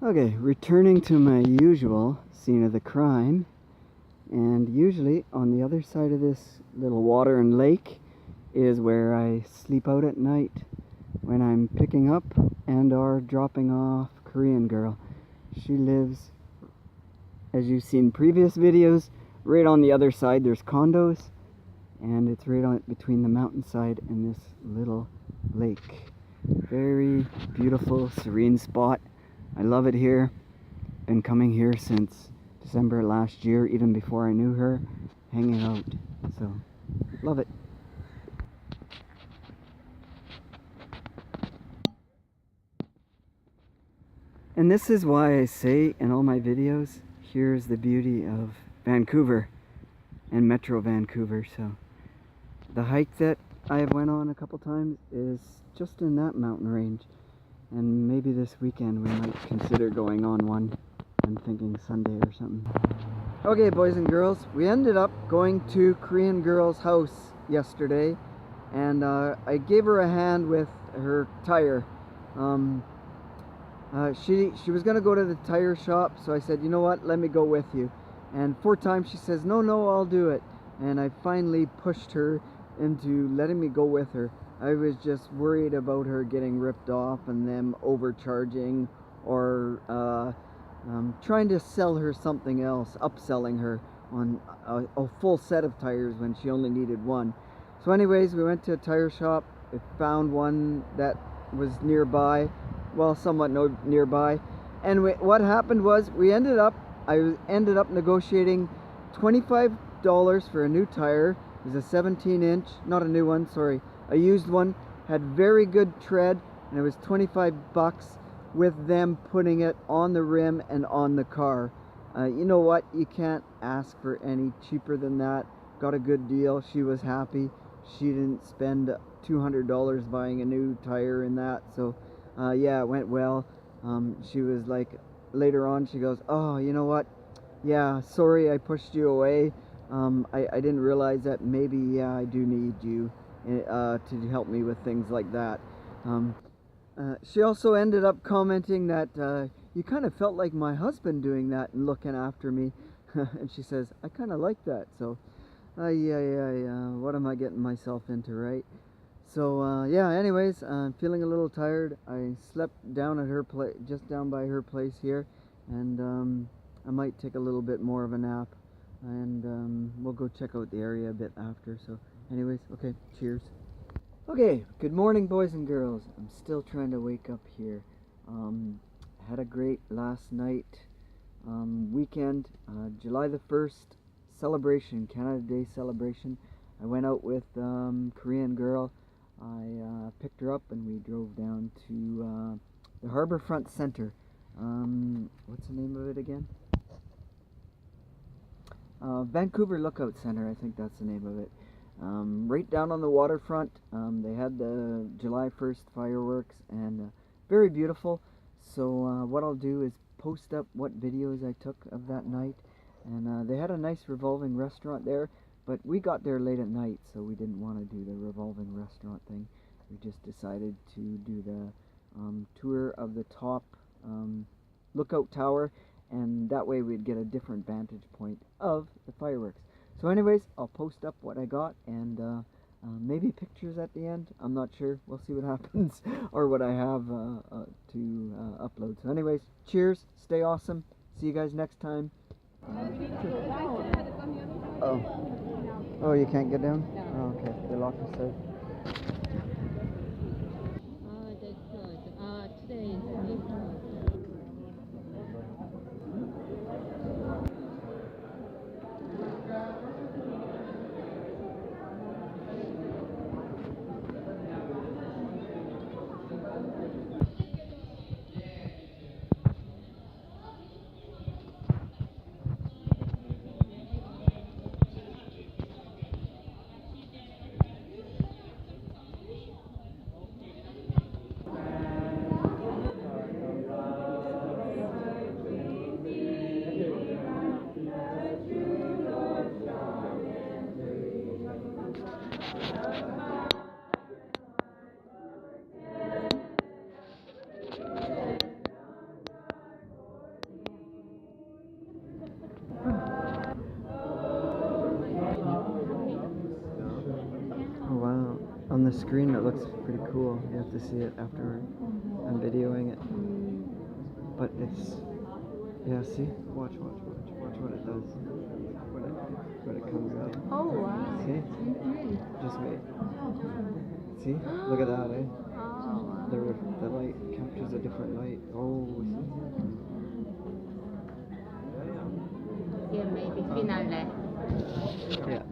Okay, returning to my usual scene of the crime, and usually on the other side of this little water and lake is where I sleep out at night when I'm picking up and or dropping off Korean girl. She lives, as you've seen previous videos, right on the other side. There's condos, and it's right on between the mountainside and this little lake. Very beautiful, serene spot. I love it here. Been coming here since December last year, even before I knew her, hanging out. So, love it. And this is why I say in all my videos, here's the beauty of Vancouver and Metro Vancouver. So, the hike that I have went on a couple times is just in that mountain range. And maybe this weekend we might consider going on one. I'm thinking Sunday or something. Okay, boys and girls, we ended up going to Korean girl's house yesterday, and I gave her a hand with her tire. She was gonna go to the tire shop, so I said, you know what, let me go with you. And 4 times she says, no, I'll do it. And I finally pushed her into letting me go with her. I was just worried about her getting ripped off and them overcharging or trying to sell her something else, upselling her on a full set of tires when she only needed one. So anyways, we went to a tire shop. We found one that was nearby, well, somewhat nearby. And what happened was I ended up negotiating $25 for a new tire. It was a 17-inch, not a new one, sorry, a used one. Had very good tread, and it was 25 bucks with them putting it on the rim and on the car. You know what, you can't ask for any cheaper than that. Got a good deal. She was happy. She didn't spend $200 buying a new tire in that. So yeah, it went well. She was like, later on she goes, oh, you know what, yeah, sorry I pushed you away. I didn't realize that maybe, yeah, I do need you to help me with things like that. She also ended up commenting that you kind of felt like my husband doing that and looking after me. And she says, I kind of like that. So, yeah, what am I getting myself into, right? So, yeah, anyways, I'm feeling a little tired. I slept down at her place, just down by her place here. And I might take a little bit more of a nap. And we'll go check out the area a bit after. So, anyways, okay, cheers. Okay, good morning, boys and girls. I'm still trying to wake up here. Had a great last night, weekend, July the 1st celebration, Canada Day celebration. I went out with Korean girl. I picked her up and we drove down to the Harbourfront Center. What's the name of it again? Vancouver Lookout Center, I think that's the name of it. Right down on the waterfront. They had the July 1st fireworks, and very beautiful. So what I'll do is post up what videos I took of that night. And they had a nice revolving restaurant there, but we got there late at night, so we didn't want to do the revolving restaurant thing. We just decided to do the tour of the top lookout tower, and that way we'd get a different vantage point of the fireworks. So anyways, I'll post up what I got, and maybe pictures at the end. I'm not sure. We'll see what happens, or what I have to upload. So anyways, cheers, stay awesome, see you guys next time. Oh, you can't get down? Oh, okay, they locked us out. That's good. Today is screen, it looks pretty cool. You have to see it after I'm videoing it. But it's, yeah, see? Watch what it does. When it comes up. Oh wow. See? Just wait. See? Look at that, eh? Oh. The light captures a different light. Oh, see? Yeah, maybe finale. Yeah.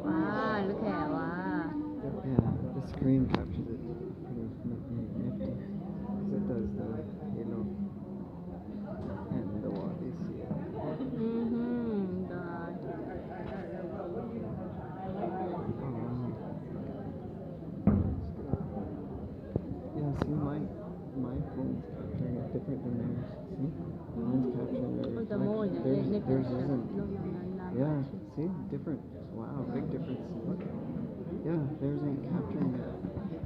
Wow, look at wow. Yeah, the screen captures it pretty nifty. Because it does the halo and the wall, you see it. God. Yeah, see, my phone's capturing it different than theirs. See? Mine's capturing Oh, every the more theirs isn't. No. Yeah, see? Different. Wow, big difference. Look. Yeah, theirs ain't capturing it.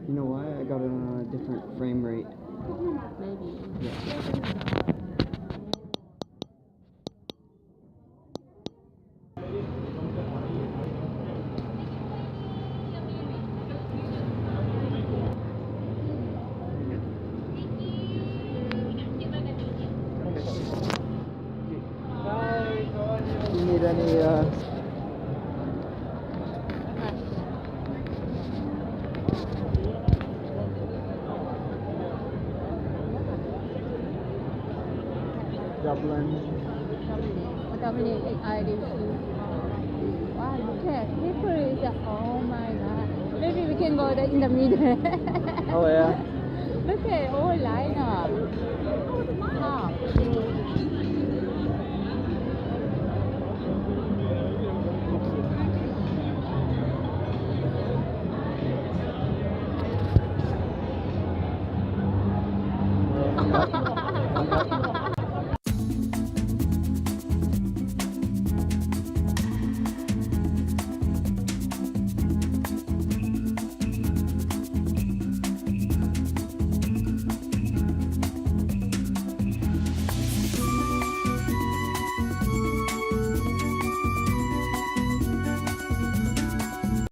You know why? I got it on a different frame rate. Maybe. Yeah. You need any, Dublin. Irish. Wow, look at people is oh my god. Maybe we can go in the middle. Oh yeah. Look at all line up. Wow.